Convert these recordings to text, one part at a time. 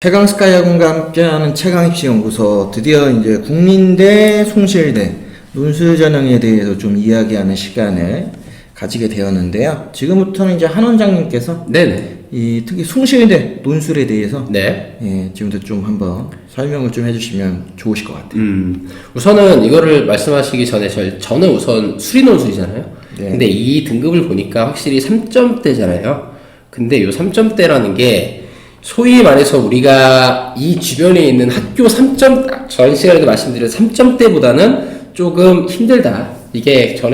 최강 스카이학원과 함께하는 최강입시 연구소, 드디어 이제 국민대, 송실대 논술 전형에 대해서 좀 이야기하는 시간을 가지게 되었는데요. 지금부터는 이제 한 원장님께서 네네. 이 특히 송실대 논술에 대해서 네. 지금부터 좀 한번 설명을 좀 해주시면 좋으실 것 같아요. 우선은 이거를 말씀하시기 전에 저는 우선 수리 논술이잖아요. 네. 근데 이 등급을 보니까 확실히 3점대잖아요. 근데 요 3점대라는 게 소위 말해서 우리가 이 주변에 있는 학교 3점, 전 시간에도 말씀드린 3점대보다는 조금 힘들다. 이게 전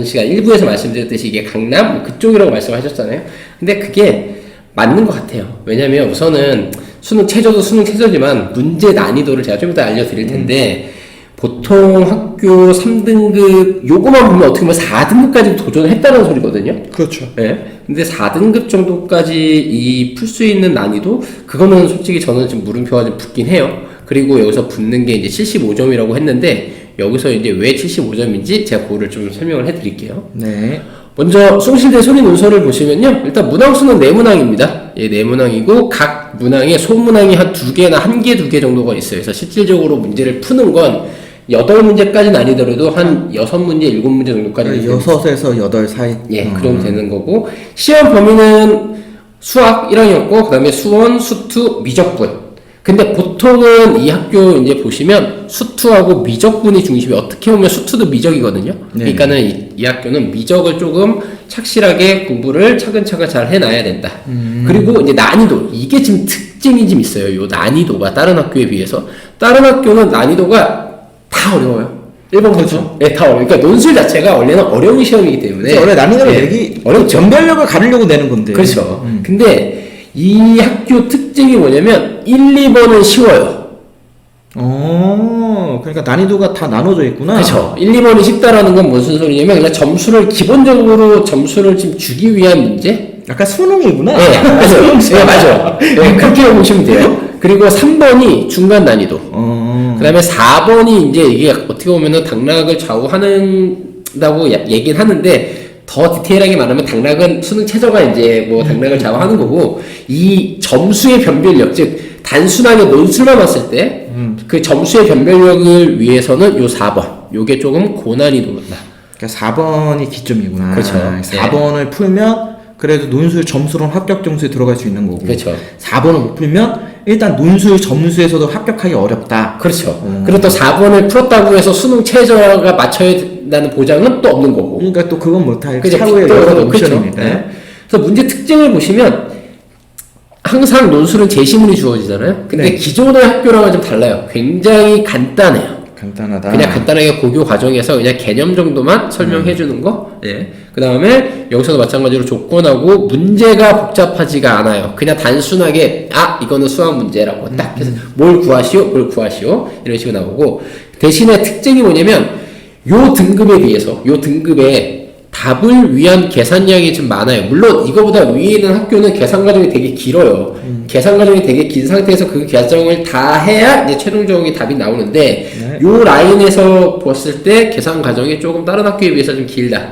시간 1부에서 말씀드렸듯이 이게 강남 뭐 그쪽이라고 말씀하셨잖아요. 근데 그게 맞는 것 같아요. 왜냐면 우선은 수능 최저도 수능 최저지만 문제 난이도를 제가 좀 이따 알려드릴 텐데 보통 학교 3등급 요거만 보면 어떻게 보면 4등급까지 도전을 했다는 소리거든요. 그렇죠. 네. 근데 4등급 정도까지 풀 수 있는 난이도 그거는 솔직히 저는 좀 물음표가 좀 붙긴 해요. 그리고 여기서 붙는 게 이제 75점이라고 했는데 여기서 이제 왜 75점인지 제가 그거를 좀 설명을 해드릴게요. 네. 먼저 송실대 소리 논설을 보시면요. 일단 문항수는 4문항입니다. 예, 4문항이고 각 문항에 소문항이 한 2개나 1개, 2개 정도가 있어요. 그래서 실질적으로 문제를 푸는 건 8문제까지는 아니더라도 한 6문제, 7문제 정도까지 6에서 8 사이. 예, 그 정도 되는 거고 시험 범위는 수학 1학년고 그 다음에 수원, 수투, 미적분. 근데 보통은 이 학교 이제 보시면 수투하고 미적분이 중심이 어떻게 보면 수투도 미적이거든요. 네. 그러니까는 이 학교는 미적을 조금 착실하게 공부를 차근차근 잘 해놔야 된다. 그리고 이제 난이도 이게 지금 특징이 좀 있어요. 요 난이도가 다른 학교에 비해서 다른 학교는 난이도가 다 어려워요. 1번 그렇죠. 네, 다 어려워요. 그러니까 논술 자체가 원래는 어려운 시험이기 때문에 원래 난이도를 네, 내기 어렵죠. 전별력을 가리려고 내는 건데. 그렇죠. 근데 이 학교 특징이 뭐냐면 1, 2번은 쉬워요. 그러니까 난이도가 다 나눠져 있구나. 그렇죠. 1, 2번이 쉽다라는 건 무슨 소리냐면 그냥 기본적으로 점수를 지금 주기 위한 문제? 약간 수능이구나. 네, 맞아요. 네, 맞아요. 네, 그렇게 보시면 돼요. 그리고 3번이 중간 난이도. 그 다음에 4번이 이제 이게 어떻게 보면은 당락을 좌우하는다고 얘기는 하는데 더 디테일하게 말하면 당락은 수능 최저가 이제 뭐 당락을 좌우하는 거고 이 점수의 변별력 즉 단순하게 논술만 봤을 때 그 점수의 변별력을 위해서는 요 4번 요게 조금 고난이도다. 그러니까 4번이 기점이구나. 그렇죠. 4번을 풀면 그래도 논술 점수로는 합격 점수에 들어갈 수 있는 거고. 그렇죠. 4번을 못 풀면 일단 논술 점수에서도 합격하기 어렵다. 그렇죠. 그리고 또 4번을 풀었다고 해서 수능 최저가 맞춰야 된다는 보장은 또 없는 거고. 그러니까 또 그건 못할 그죠? 차후에 여러 옵션이니까. 그렇죠. 네. 그래서 문제 특징을 보시면 항상 논술은 제시문이 주어지잖아요. 근데 네. 기존의 학교랑은 좀 달라요. 굉장히 간단해요. 간단하다. 그냥 간단하게 고교 과정에서 그냥 개념 정도만 설명해 주는 거. 예. 그 다음에 여기서도 마찬가지로 조건하고 문제가 복잡하지가 않아요. 그냥 단순하게 이거는 수학 문제라고 딱 해서 뭘 구하시오 이런 식으로 나오고 대신에 특징이 뭐냐면 요 등급에 답을 위한 계산량이 좀 많아요. 물론 이거보다 위에 있는 학교는 계산 과정이 되게 길어요. 계산 과정이 되게 긴 상태에서 그 과정을 다 해야 이제 최종적인 답이 나오는데 네. 요 라인에서 봤을 때 계산 과정이 조금 다른 학교에 비해서 좀 길다.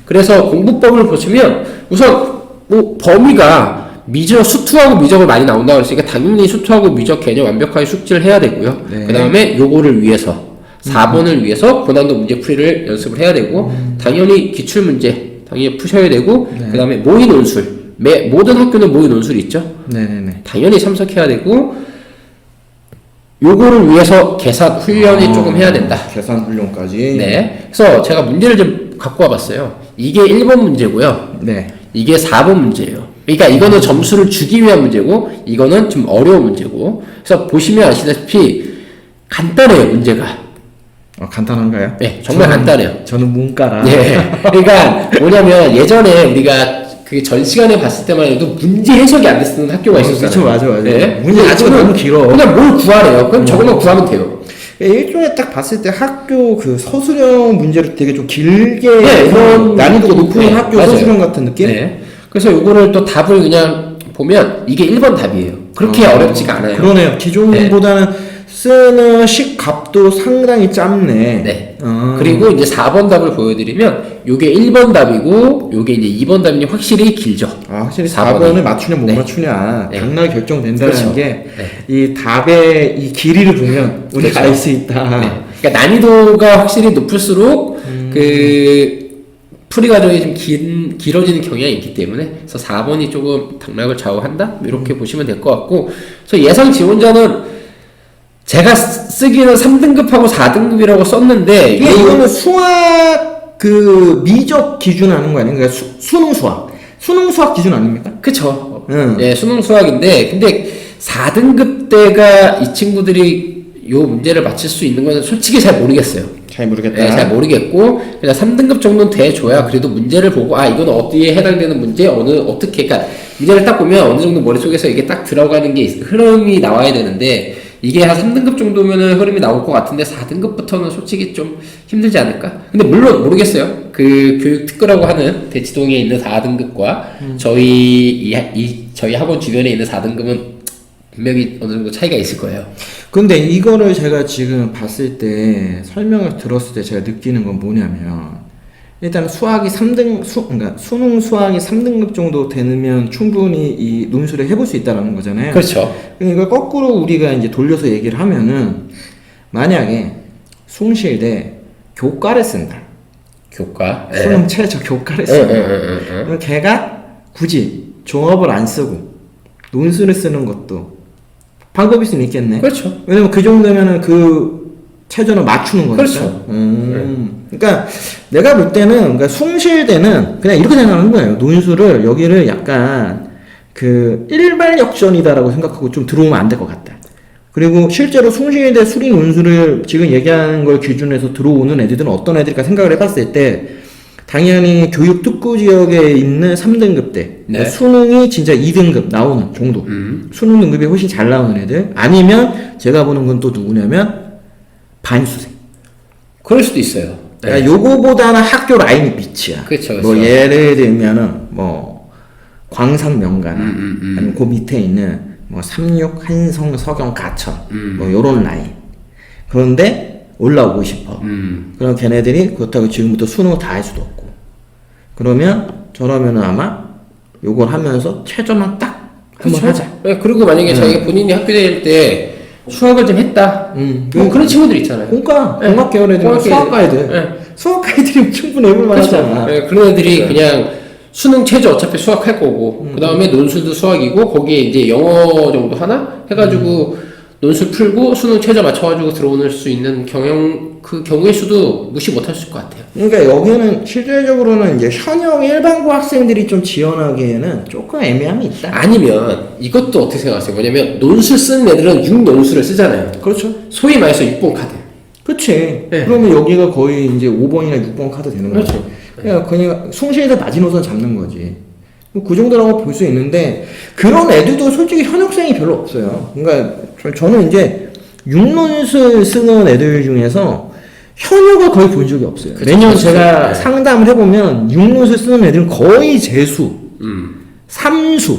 그래서 공부법을 보시면 우선 뭐 범위가 수투하고 미적을 많이 나온다고 했으니까 당연히 수투하고 미적 개념 완벽하게 숙지를 해야 되고요. 네. 그 다음에 요거를 위해서 4번을 위해서 고난도 문제 풀이를 연습을 해야 되고 당연히 기출문제 당연히 푸셔야 되고 네. 그 다음에 모의 논술 모든 학교는 모의 논술이 있죠. 네네네. 당연히 참석해야 되고 요거를 위해서 계산 훈련이 조금 해야 된다. 계산 훈련까지. 네. 그래서 제가 문제를 좀 갖고 와봤어요. 이게 1번 문제고요. 네. 이게 4번 문제예요. 그러니까 이거는 점수를 주기 위한 문제고 이거는 좀 어려운 문제고 그래서 보시면 아시다시피 간단해요 문제가. 간단한가요? 네, 정말 간단해요. 저는 문과라. 네. 그러니까 뭐냐면 예전에 우리가 그 전 시간에 봤을 때만 해도 문제 해석이 안 됐던 학교가 있었잖아요. 그렇죠, 맞아. 네. 문제 자체가 너무 길어. 그냥 뭘 구하래요. 그럼 저것만 구하면 돼요. 일종의 딱 봤을 때 학교 그 서술형 문제를 되게 좀 길게 네, 그런 난이도가 높은 네, 학교 맞아요. 서술형 같은 느낌? 네. 그래서 요거를 또 답을 그냥 보면 이게 1번 답이에요. 그렇게 어렵지가 않아요. 그러네요. 기존보다는 쓰는 식값도 상당히 짧네. 네. 어. 그리고 이제 4번 답을 보여드리면 요게 1번 답이고 요게 이제 2번 답이 확실히 길죠. 아, 확실히 4번이. 4번을 맞추냐 못 네. 맞추냐 네. 당락이 결정된다는 그렇죠. 게 네. 이 답의 이 길이를 보면 우리가 그렇죠. 알 수 있다. 네. 그러니까 난이도가 확실히 높을수록 그 풀이 과정이 좀 길어지는 경향이 있기 때문에 그래서 4번이 조금 당락을 좌우한다 이렇게 보시면 될 것 같고 그래서 예상 지원자는 제가 쓰기는 3등급하고 4등급이라고 썼는데 이게 이거는 수학 그 미적 기준 하는 거 아닌가요? 그러니까 수능 수학 기준 아닙니까? 그쵸. 응. 예, 수능 수학인데, 근데 4등급 때가 이 친구들이 요 문제를 맞출 수 있는 거는 솔직히 잘 모르겠어요. 잘 모르겠다. 예, 잘 모르겠고, 그냥 3등급 정도는 돼줘야 그래도 문제를 보고, 아, 이건 어디에 해당되는 문제, 어떻게, 그러니까 문제를 딱 보면 어느 정도 머릿속에서 이게 딱 들어가는 게 흐름이 나와야 되는데, 이게 한 3등급 정도면은 흐름이 나올 것 같은데 4등급부터는 솔직히 좀 힘들지 않을까? 근데 물론 모르겠어요. 그 교육 특구라고 하는 대치동에 있는 4등급과 저희 학원 주변에 있는 4등급은 분명히 어느 정도 차이가 있을 거예요. 근데 이거를 제가 지금 봤을 때 설명을 들었을 때 제가 느끼는 건 뭐냐면 일단 수학이 그러니까 수능 수학이 3등급 정도 되면 충분히 이 논술을 해볼 수 있다는 거잖아요. 그렇죠. 그러니까 거꾸로 우리가 이제 돌려서 얘기를 하면은 만약에 숭실대 교과를 쓴다. 교과. 수능 최저 교과를 쓴다. 그럼 걔가 굳이 종합을 안 쓰고 논술을 쓰는 것도 방법일 수는 있겠네. 그렇죠. 왜냐면 그 정도면은 그 최저는 맞추는 거니까. 그렇죠. 그러니까 내가 볼 때는 그러니까 숭실대는 그냥 이렇게 생각하는 거예요. 논술을 여기를 약간 그 일발 역전이다라고 생각하고 좀 들어오면 안 될 것 같다. 그리고 실제로 숭실대 수리 논술을 지금 얘기하는 걸 기준으로 해서 들어오는 애들은 어떤 애들일까 생각을 해봤을 때 당연히 교육 특구 지역에 있는 3등급 대 네. 수능이 진짜 2등급 나오는 정도 수능 등급이 훨씬 잘 나오는 애들 아니면 제가 보는 건 또 누구냐면 반수생. 그럴 수도 있어요. 그러니까 요거보다는 학교 라인이 밑이야. 그쵸, 그쵸. 뭐 예를 들면은 뭐 광산 명가나 아니면 그 밑에 있는 뭐 삼육 한성 서경 가천 뭐 요런 라인. 그런데 올라오고 싶어. 그럼 걔네들이 그렇다고 지금부터 수능을 다 할 수도 없고. 저러면은 아마 요걸 하면서 최저만 딱 한번 그쵸? 하자. 네, 그리고 만약에 자기가 본인이 학교 다닐 때 수학을 좀 했다. 뭐 그런 친구들 있잖아요. 공학 계열 애들, 공학 수학과 애들. 네. 수학과 애들이 충분히 해볼 만하잖아. 네, 그런 애들이 그냥 수능 최저 어차피 수학할 거고, 그 다음에 논술도 수학이고, 거기에 이제 영어 정도 하나? 해가지고, 논술 풀고, 수능 최저 맞춰가지고 들어올 수 있는 그 경우의 수도 무시 못 할 것 같아요. 그러니까 여기는 실질적으로는 이제 현역 일반고 학생들이 좀 지원하기에는 조금 애매함이 있다. 아니면, 이것도 어떻게 생각하세요? 뭐냐면, 논술 쓰는 애들은 6논술을 쓰잖아요. 그렇죠. 소위 말해서 6번 카드. 그치. 네. 그러면 여기가 거의 이제 5번이나 6번 카드 되는 거죠. 그냥 숭실에서 마지노선 잡는 거지. 그 정도라고 볼 수 있는데, 그런 애들도 솔직히 현역생이 별로 없어요. 그러니까 저는 이제 6논술 쓰는 애들 중에서 현역을 거의 본 적이 없어요. 그쵸, 매년 그쵸. 제가 네. 상담을 해보면 6논술 쓰는 애들은 거의 재수, 3수,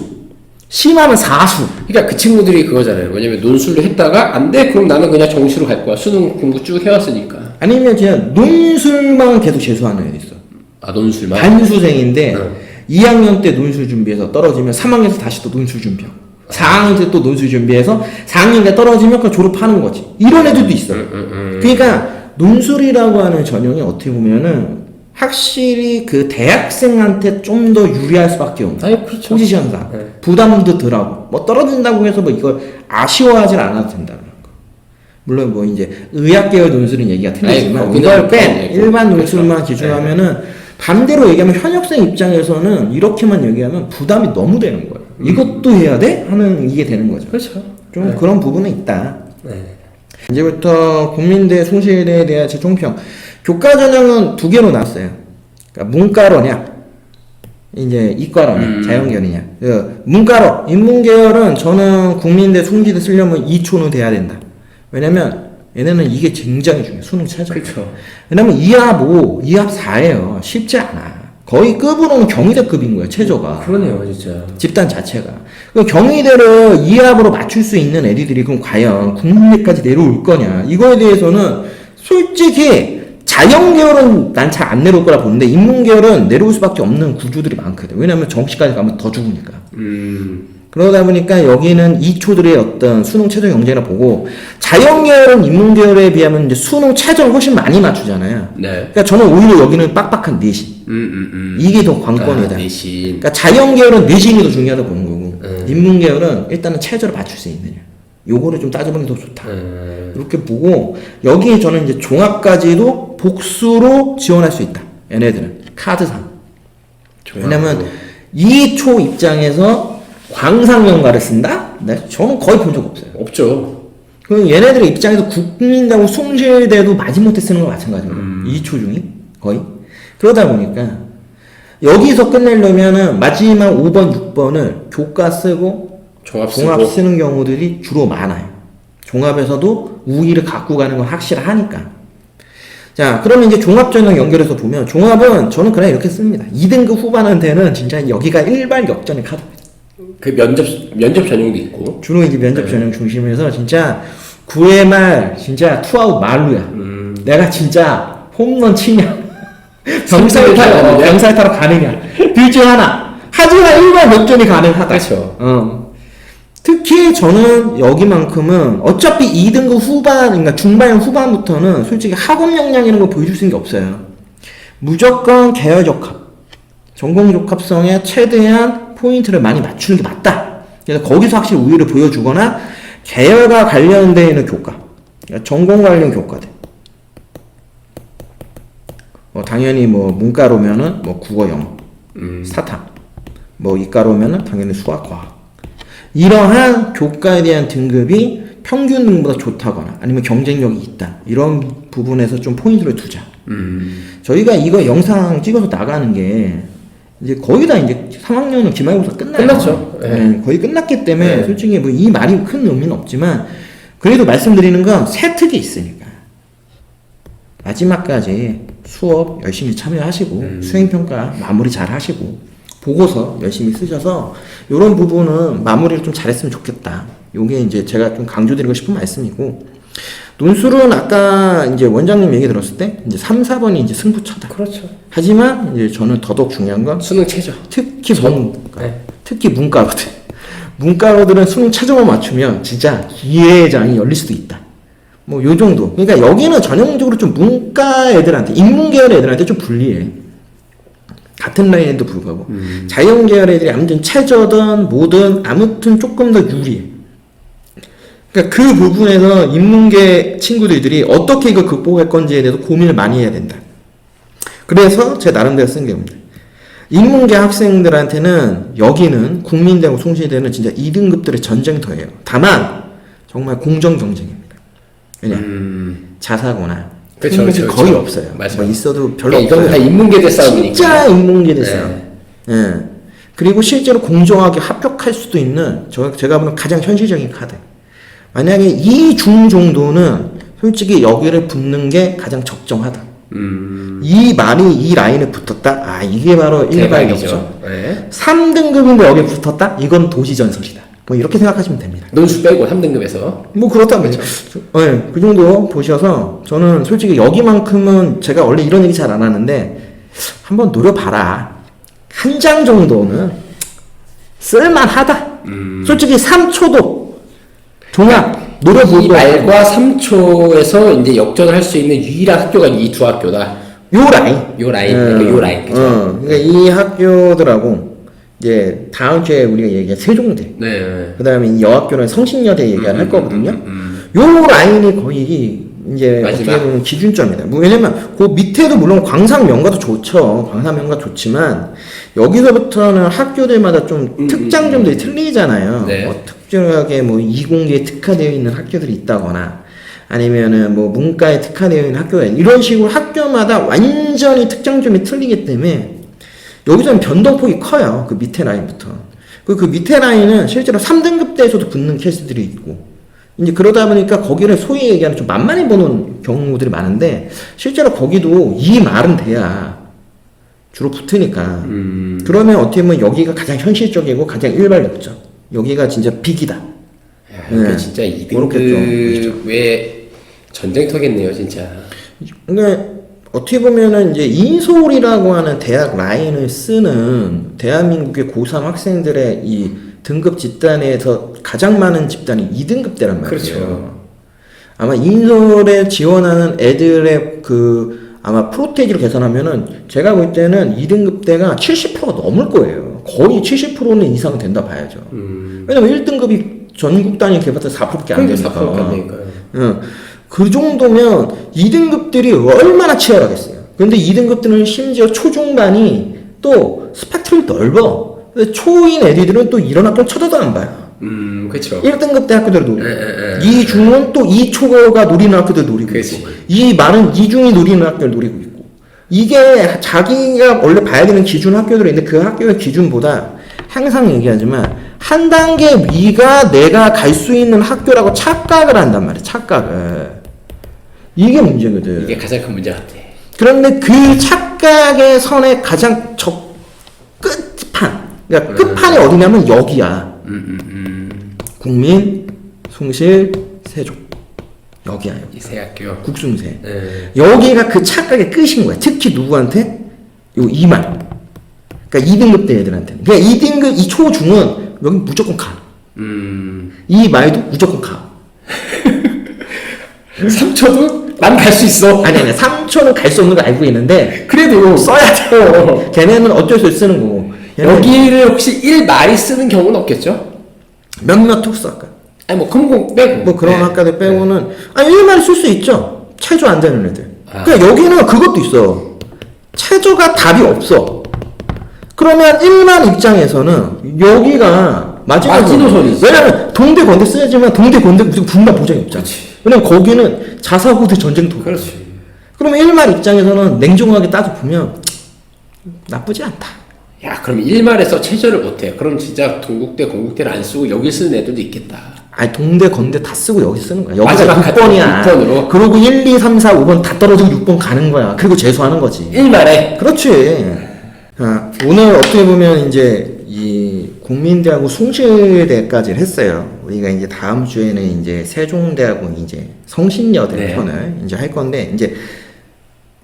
심하면 4수. 그러니까 그 친구들이 그거잖아요. 왜냐면 논술을 했다가, 안 돼? 그럼 나는 그냥 정시로 갈 거야. 수능 공부 쭉 해왔으니까. 아니면 그냥 논술만 계속 재수하는 애들 있어. 아, 논술만? 반수생인데 응. 2학년 때 논술 준비해서 떨어지면 3학년에서 다시 또 논술 준비하고 4학년 때 또 논술 준비해서 4학년 때 떨어지면 그냥 졸업하는 거지. 이런 애들도 있어요. 그러니까 논술이라고 하는 전형이 어떻게 보면은 확실히 그 대학생한테 좀 더 유리할 수밖에 없는. 아니, 그렇죠. 포지션상 네. 부담도 덜하고 뭐 떨어진다고 해서 뭐 이걸 아쉬워하진 않아도 된다는 거. 물론 뭐 이제 의학 계열 논술은 얘기가 틀리지만 아니, 이걸 뺀 거기는 일반 그렇죠. 논술만 기준하면은 반대로 얘기하면 현역생 입장에서는 이렇게만 얘기하면 부담이 너무 되는 거예요. 이것도 해야 돼? 하는 이게 되는 거죠. 그렇죠. 좀 그런 부분은 있다. 네. 이제부터 국민대 숭실대에 대한 제 총평. 교과 전형은 두 개로 나왔어요. 그러니까 문과로냐, 이제 이과로냐, 자연계열이냐. 문과로, 인문계열은 저는 국민대 숭실대 쓰려면 2초는 돼야 된다. 왜냐면 얘네는 이게 굉장히 중요해. 수능 최저. 그렇죠. 왜냐면 2합 5, 2합 4예요. 쉽지 않아. 거의 급으로는 경희대급인 거예요, 최저가. 그러네요, 진짜. 집단 자체가. 그 경희대를 이합으로 맞출 수 있는 애들이 그럼 과연 국민대까지 내려올 거냐. 이거에 대해서는 솔직히 자연계열은 난 잘 안 내려올 거라 보는데 인문계열은 내려올 수밖에 없는 구조들이 많거든. 왜냐면 정시까지 가면 더 죽으니까. 그러다 보니까 여기는 2초들의 어떤 수능 최저 경쟁이라 보고 자연계열은 인문계열에 비하면 이제 수능 최저를 훨씬 많이 맞추잖아요. 네. 그러니까 저는 오히려 여기는 빡빡한 내신. 이게 더 관건이다. 내신. 그러니까 자연계열은 내신이 더 중요하다 보는 거고 인문계열은 일단은 최저를 맞출 수 있느냐. 요거를 좀 따져보는 게 더 좋다. 이렇게 보고 여기에 저는 이제 종합까지도 복수로 지원할 수 있다. 얘네들은 카드상. 왜냐면 2초 입장에서 광상연가를 쓴다? 네, 저는 거의 본 적 없어요. 없죠. 그 얘네들의 입장에서 국민대하고 숭실대도 마지못해 쓰는 거 마찬가지예요. 2초 중에 거의. 그러다 보니까 여기서 끝내려면은 마지막 5번, 6번을 교과 쓰고 종합 쓰는 경우들이 주로 많아요. 종합에서도 우위를 갖고 가는 건 확실하니까. 자, 그러면 이제 종합 전형 연결해서 보면 종합은 저는 그냥 이렇게 씁니다. 2등급 후반한테는 진짜 여기가 일발역전의 카드. 그 면접 전형도 있고. 주로 이제 면접 전형 중심에서 진짜 9회 말 진짜 투아웃 말루야. 내가 진짜 홈런 치냐. 병살 타러 가느냐. 둘 중 하나. 하지만 일반 역전이 가능하다. 그렇죠. 특히 저는 여기만큼은 어차피 2등급 후반, 그러니까 중반 후반부터는 솔직히 학업 역량이라는 걸 보여줄 수 있는 게 없어요. 무조건 계열 적합, 전공 적합성에 최대한 포인트를 많이 맞추는 게 맞다. 그래서 거기서 확실히 우위를 보여주거나 계열과 관련되어 있는 교과, 그러니까 전공 관련 교과들. 당연히 뭐 문과로면은 뭐 국어, 영어, 사탐, 뭐 이과로면은 당연히 수학, 과학. 이러한 교과에 대한 등급이 평균 등급보다 좋다거나 아니면 경쟁력이 있다. 이런 부분에서 좀 포인트를 두자. 저희가 이거 영상 찍어서 나가는 게 이제 거의 다 이제 3학년은 기말고사 끝났죠. 네, 거의 끝났기 때문에 솔직히 뭐 이 말이 큰 의미는 없지만 그래도 말씀드리는 건 새 특이 있으니까 마지막까지 수업 열심히 참여하시고 수행평가 마무리 잘 하시고 보고서 열심히 쓰셔서 이런 부분은 마무리를 좀 잘했으면 좋겠다. 요게 이제 제가 좀 강조드리고 싶은 말씀이고 논술은 아까 이제 원장님 얘기 들었을 때 이제 3, 4번이 이제 승부처다. 그렇죠. 하지만 이제 저는 더더욱 중요한 건 수능 최저. 특히 문과. 특히 문과거든. 문과로들은 수능 최저만 맞추면 진짜 기회의 장이 열릴 수도 있다. 뭐 요 정도. 그러니까 여기는 전형적으로 좀 문과 애들한테 인문계열 애들한테 좀 불리해. 같은 라인에도 불구하고 자연계열 애들이 아무튼 최저든 뭐든 아무튼 조금 더 유리해. 그러니까 그 부분에서 인문계 친구들이 어떻게 이걸 극복할 건지에 대해서 고민을 많이 해야 된다. 그래서 제 나름대로 쓴 게 뭡니다. 인문계 학생들한테는 여기는 국민대하고 숭실대는 진짜 2등급들의 전쟁터예요. 다만 정말 공정 경쟁입니다. 왜냐 자사고나 그렇죠, 거의 없어요. 맞아요. 뭐 있어도 별로 이건 없어요. 다 인문계대 싸움이니까. 진짜 인문계대 싸움. 예. 그리고 실제로 공정하게 합격할 수도 있는 제가 보는 가장 현실적인 카드. 만약에 이 중 정도는 솔직히 여기를 붙는 게 가장 적정하다. 이 말이 이 라인에 붙었다. 아 이게 바로 일발역전. 3등급인데 여기 붙었다. 이건 도시전설이다. 뭐 이렇게 생각하시면 됩니다. 논술 빼고 3등급에서. 뭐 그렇다면 네, 그 정도 보셔서 저는 솔직히 여기만큼은 제가 원래 이런 얘기 잘 안 하는데 한번 노려봐라. 한 장 정도는 쓸만하다. 솔직히 3초도 종합 노려보고 이 말과 3초에서 이제 역전을 할 수 있는 유일한 학교가 이 두 학교다. 요 라인. 요 라인. 그죠? 그러니까 이 학교들하고 이제 다음 주에 우리가 얘기한 세종대. 네. 그다음에 이 여학교는 성신여대 얘기를 할 거거든요. 요 라인이 거의 이제 마지막. 어떻게 보면 기준점이다. 뭐 왜냐면 그 밑에도 물론 광상명가도 좋죠. 광상명가 좋지만 여기서부터는 학교들마다 좀 특장점들이 틀리잖아요. 네. 뭐 특별하게 뭐 이공계에 특화되어 있는 학교들이 있다거나 아니면은 뭐 문과에 특화되어 있는 학교가 이런 식으로 학교마다 완전히 특장점이 틀리기 때문에 여기서는 변동폭이 커요. 그 밑에 라인부터. 그 밑에 라인은 실제로 3등급대에서도 붙는 케이스들이 있고 이제 그러다 보니까 거기를 소위 얘기하는 좀 만만히 보는 경우들이 많은데 실제로 거기도 이 말은 돼야 주로 붙으니까. 그러면 어떻게 보면 여기가 가장 현실적이고 가장 일괄적이죠. 여기가 진짜 빅이다. 야, 이게 진짜 이등급의 전쟁터겠네요, 진짜. 그러니까 어떻게 보면은 이제 인서울이라고 하는 대학 라인을 쓰는 대한민국의 고3 학생들의 이 등급 집단에서 가장 많은 집단이 2등급대란 말이에요. 그렇죠. 아마 인서울에 지원하는 애들의 그 아마 프로테이지로 계산하면은 제가 볼 때는 2등급대가 70%가 넘을 거예요. 거의 70%는 이상 된다 봐야죠. 왜냐면 1등급이 전국 단위 개발자 4%밖에 안 되니까. 4%밖에 안 되니까요. 응. 그 정도면 2등급들이 얼마나 치열하겠어요. 근데 2등급들은 심지어 초중반이 또 스펙트럼이 넓어. 근데 초인 애들은 또 이런 학교를 쳐다도 안 봐요. 그렇죠. 1등급 대학교들을 노리고, 2중은 또 2초가 노리는 학교들 노리고 그치. 있고, 2말은 2중이 노리는 학교를 노리고 있고, 이게 자기가 원래 봐야 되는 기준 학교들이 있는데 그 학교의 기준보다 항상 얘기하지만 한 단계 위가 내가 갈 수 있는 학교라고 착각을 한단 말이야. 착각을. 이게 문제거든. 이게 가장 큰 문제 같아. 그런데 그 착각의 선의 가장 끝판, 그러니까 끝판이 어디냐면 여기야. 국민, 숭실, 세종. 여기야, 여기. 이 세 학교. 국숭세. 여기가 그 착각의 끝인 거야. 특히 누구한테? 요 2만. 그러니까 2등급 대 애들한테. 그러니까 2등급, 이 초중은 여기 무조건 가. 이 말도 무조건 가. 3초도 난 갈 수 있어. 아니, 3초는 갈 수 없는 거 알고 있는데, 그래도 써야 돼. 걔네는 어쩔 수 없이 쓰는 거고. 걔네는 여기를 혹시 1말이 쓰는 경우는 없겠죠? 몇몇 특수학과. 아니 뭐 컴공 빼고 뭐 그런 학과들 빼고는, 아니, 1만을 쓸 수 있죠. 체조 안 되는 애들. 그러니까 여기는 그것도 있어. 체조가 답이 없어. 그러면 1만 입장에서는 여기가 마지노선이지. 왜냐면 동대 건대 쓰지만 동대 건대 무슨 분반 보장이 없잖아. 그렇지. 왜냐면 거기는 자사고대 전쟁터. 그렇지. 그러면 1만 입장에서는 냉정하게 따져보면 나쁘지 않다. 야 그럼 1말에서 체저를 못해. 그럼 진짜 동국대 공국대를 안 쓰고 여기 쓰는 애들도 있겠다. 아니 동대 건대 다 쓰고 여기 쓰는 거야. 여기가 마지막 6번이야. 6번으로. 그리고 1, 2, 3, 4, 5번 다 떨어지고 6번 가는 거야. 그리고 재수하는 거지. 1말에 그렇지. 자, 오늘 어떻게 보면 이제 이 국민대하고 숭실대까지 했어요. 우리가 이제 다음 주에는 이제 세종대하고 이제 성신여대 네. 편을 이제 할 건데 이제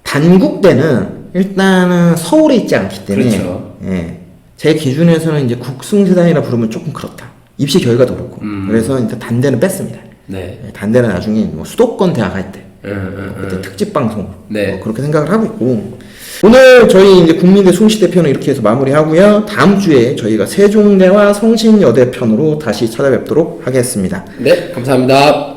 단국대는 일단은 서울에 있지 않기 때문에 그렇죠. 예, 제 기준에서는 이제 국승세단이라 부르면 조금 그렇다. 입시 결과도 그렇고 그래서 이제 단대는 뺐습니다. 네. 예, 단대는 나중에 뭐 수도권 대학 할 때 그때 특집 방송 네. 뭐 그렇게 생각을 하고 있고 오늘 저희 이제 국민대 숭시대 편은 이렇게 해서 마무리하고요. 다음 주에 저희가 세종대와 성신여대 편으로 다시 찾아뵙도록 하겠습니다. 네, 감사합니다.